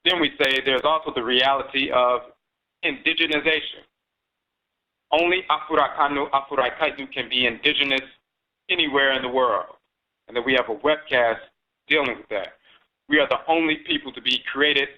Then we say there's also the reality of indigenization. Only Afurakanu, Afuraikaitu can be indigenous anywhere in the world. And then we have a webcast dealing with that. We are the only people to be created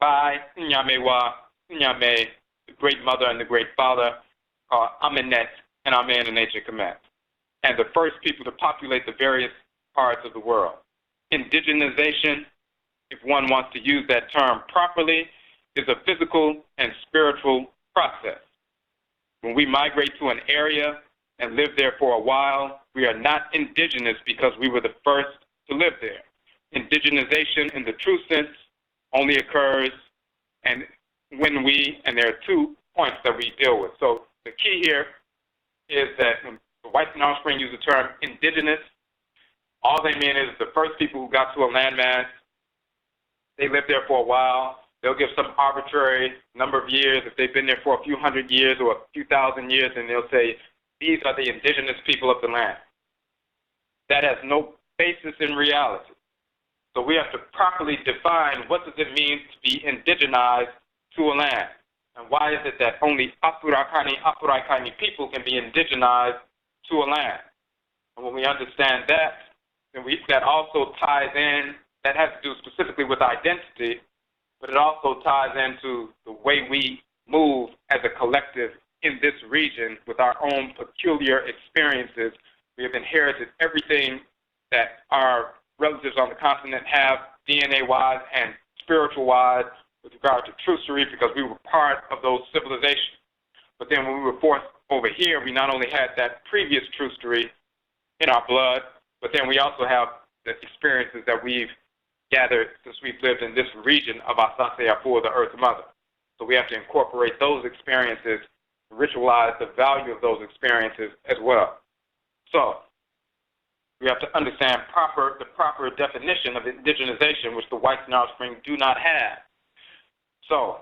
by Nyamewa, Nyame, the Great Mother and the Great Father, Amenet and Amen and Nature Kemet, and the first people to populate the various parts of the world. Indigenization, if one wants to use that term properly, is a physical and spiritual process. When we migrate to an area and live there for a while, we are not indigenous because we were the first to live there. Indigenization in the true sense only occurs and there are 2 points that we deal with. So the key here is that when the whites and offspring use the term indigenous, all they mean is the first people who got to a landmass, they lived there for a while. They'll give some arbitrary number of years. If they've been there for a few hundred years or a few thousand years, and they'll say, these are the indigenous people of the land. That has no basis in reality. So we have to properly define what does it mean to be indigenized to a land. And why is it that only Afuraikani people can be indigenized to a land? And when we understand that, then that also ties in, that has to do specifically with identity, but it also ties into the way we move as a collective in this region with our own peculiar experiences. We have inherited everything that our relatives on the continent have, DNA-wise and spiritual-wise, with regard to trucery, because we were part of those civilizations. But then when we were forced over here, we not only had that previous trucery in our blood, but then we also have the experiences that we've gathered since we've lived in this region of Asase Afua, the Earth Mother. So we have to incorporate those experiences, ritualize the value of those experiences as well. So we have to understand the proper definition of indigenization, which the whites and offspring do not have. So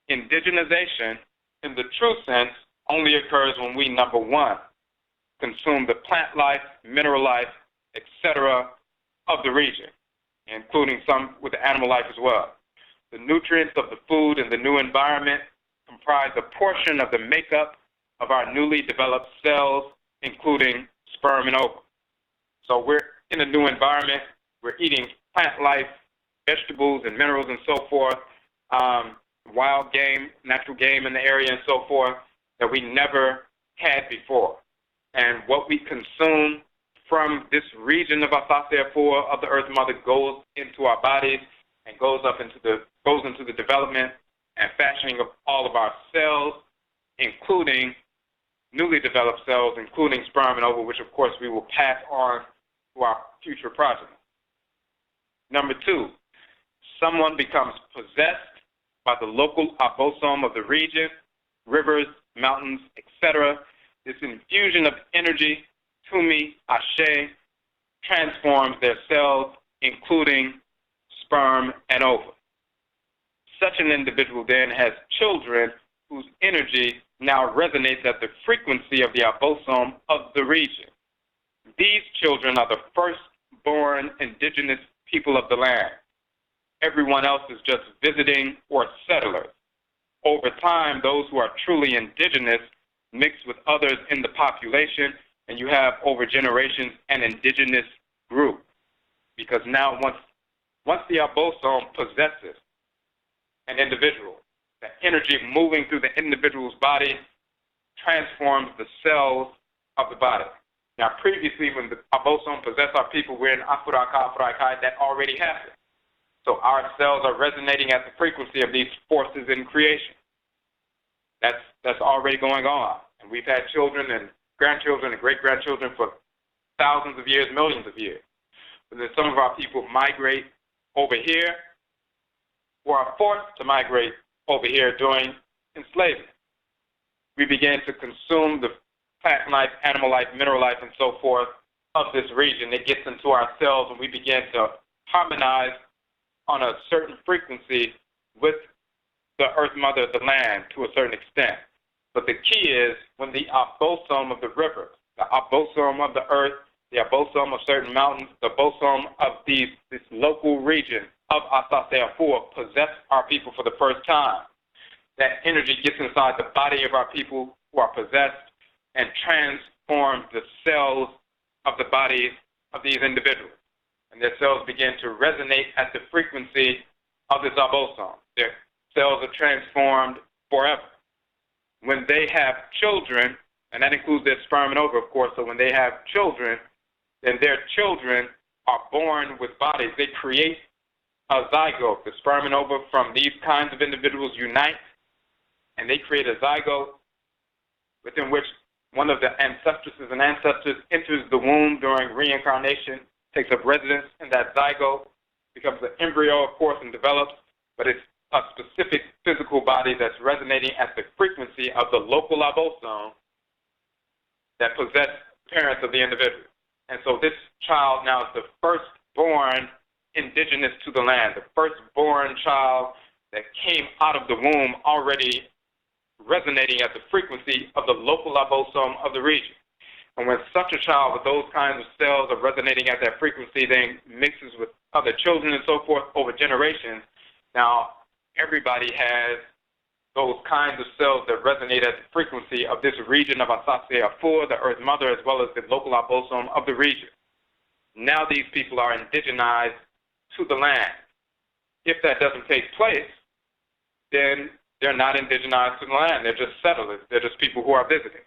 indigenization, in the true sense, only occurs when we, number one, consume the plant life, mineral life, etc. of the region, including some with the animal life as well. The nutrients of the food and the new environment comprise a portion of the makeup of our newly developed cells, including sperm and ovum. So we're in a new environment. We're eating plant life, vegetables and minerals and so forth, wild game, natural game in the area and so forth that we never had before. And what we consume from this region of Asase Afua, of the Earth Mother, goes into our bodies and goes into the development and fashioning of all of our cells, including newly developed cells, including sperm and ovum, which of course we will pass on to our future progeny. Number two, someone becomes possessed by the local abosom of the region, rivers, mountains, etc. This infusion of energy, Tumi, Ashe, transforms their cells, including sperm and ovum. Such an individual then has children whose energy now resonates at the frequency of the abosom of the region. These children are the first-born indigenous people of the land. Everyone else is just visiting or settlers. Over time, those who are truly indigenous mix with others in the population, and you have, over generations, an indigenous group. Because now once the abosom possesses an individual, the energy moving through the individual's body transforms the cells of the body. Now, previously, when the abosom possessed our people, we're in Afuraikai, that already happened. So our cells are resonating at the frequency of these forces in creation. That's already going on. And we've had children and grandchildren and great-grandchildren for thousands of years, millions of years. But then some of our people migrate over here or are forced to migrate over here during enslavement. We began to consume the plant life, animal life, mineral life, and so forth of this region. It gets into our cells, and we begin to harmonize on a certain frequency with the Earth Mother, the land, to a certain extent. But the key is when the abosom of the river, the abosom of the earth, the abosom of certain mountains, the abosom of this local region of Asase Afua possess our people for the first time. That energy gets inside the body of our people who are possessed and transforms the cells of the bodies of these individuals. And their cells begin to resonate at the frequency of this abosom. Their cells are transformed forever. When they have children, and that includes their sperm and ova, of course, so when they have children, then their children are born with bodies. They create a zygote. The sperm and ova from these kinds of individuals unite, and they create a zygote within which one of the ancestresses and ancestors enters the womb during reincarnation, takes up residence in that zygote, becomes an embryo, of course, and develops, but it's a specific physical body that's resonating at the frequency of the local abosom that possess parents of the individual. And so this child now is the firstborn indigenous to the land, the firstborn child that came out of the womb already resonating at the frequency of the local abosom of the region. And when such a child with those kinds of cells are resonating at that frequency, then mixes with other children and so forth over generations, now everybody has those kinds of cells that resonate at the frequency of this region of Asase Afua, the Earth Mother, as well as the local abosom of the region. Now these people are indigenized to the land. If that doesn't take place, then they're not indigenized to the land. They're just settlers. They're just people who are visiting.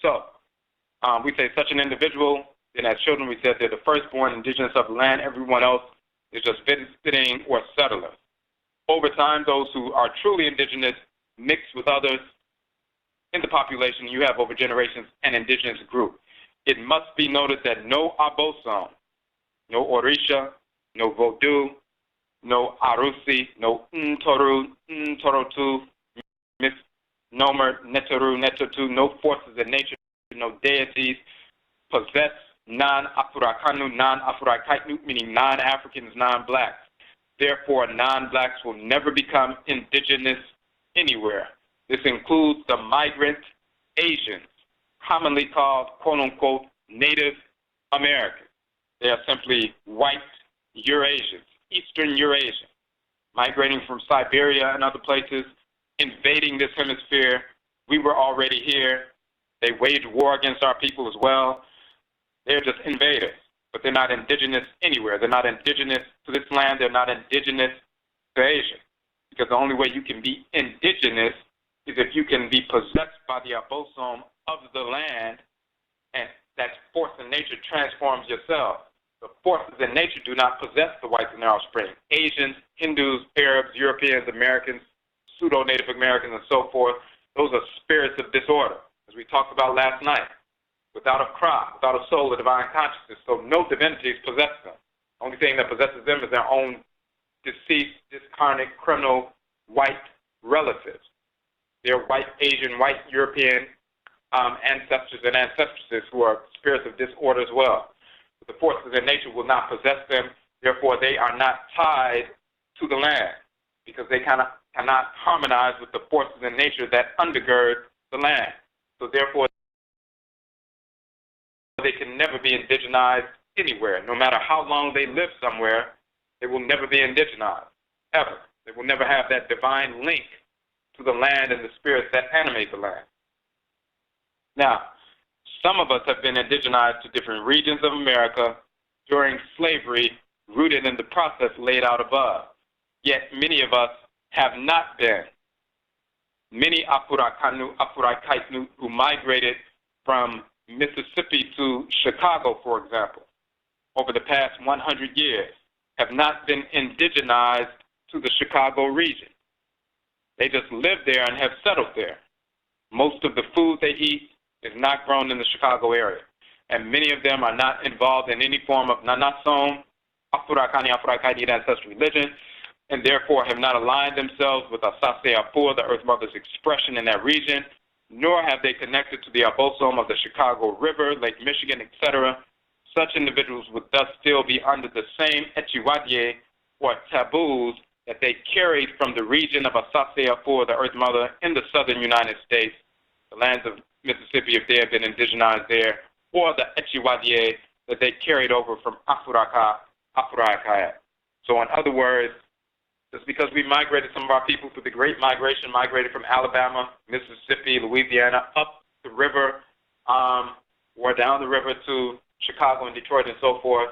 So we say such an individual, then as children we said they're the firstborn indigenous of the land. Everyone else is just visiting or settlers. Over time, those who are truly indigenous mix with others in the population. You have over generations an indigenous group. It must be noted that no abosom, no Orisha, no Vodou, no Arusi, no Ntoru, Ntorotu, misnomer, Neteru, Netetu, no forces of nature, no deities possess non-Afurakanu, non-Afurakaitnu, meaning non-Africans, non-blacks. Therefore, non-blacks will never become indigenous anywhere. This includes the migrant Asians, commonly called, quote-unquote, Native Americans. They are simply white Eurasians, Eastern Eurasians, migrating from Siberia and other places, invading this hemisphere. We were already here. They waged war against our people as well. They're just invaders, but they're not indigenous anywhere. They're not indigenous to this land. They're not indigenous to Asia. Because the only way you can be indigenous is if you can be possessed by the abosom of the land, and that force in nature transforms yourself. The forces in nature do not possess the whites and their offspring. Asians, Hindus, Arabs, Europeans, Americans, pseudo-Native Americans, and so forth, those are spirits of disorder, as we talked about last night. Without a cry, without a soul, a divine consciousness. So no divinities possess them. The only thing that possesses them is their own deceased, discarnate, criminal, white relatives. They're white, Asian, white, European ancestors and ancestresses who are spirits of disorder as well. But the forces in nature will not possess them. Therefore, they are not tied to the land because they cannot harmonize with the forces in nature that undergird the land. So therefore, they can never be indigenized anywhere. No matter how long they live somewhere, they will never be indigenized, ever. They will never have that divine link to the land and the spirits that animate the land. Now, some of us have been indigenized to different regions of America during slavery, rooted in the process laid out above. Yet many of us have not been. Many Afurakanu, Afurakaitnu who migrated from Mississippi to Chicago, for example, over the past 100 years, have not been indigenized to the Chicago region. They just live there and have settled there. Most of the food they eat is not grown in the Chicago area, and many of them are not involved in any form of Nanasom, Afurakani, Afurakaiti ancestral religion, and therefore have not aligned themselves with Asase Afua, the Earth Mother's expression in that region, nor have they connected to the abosom of the Chicago River, Lake Michigan, etc. Such individuals would thus still be under the same echiwadye or taboos that they carried from the region of Asase Afua, the Earth Mother, in the southern United States, the lands of Mississippi, if they had been indigenized there, or the echiwadye that they carried over from Afurakaya. So in other words, just because we migrated some of our people through the Great Migration, migrated from Alabama, Mississippi, Louisiana, up the river, or down the river to Chicago and Detroit and so forth,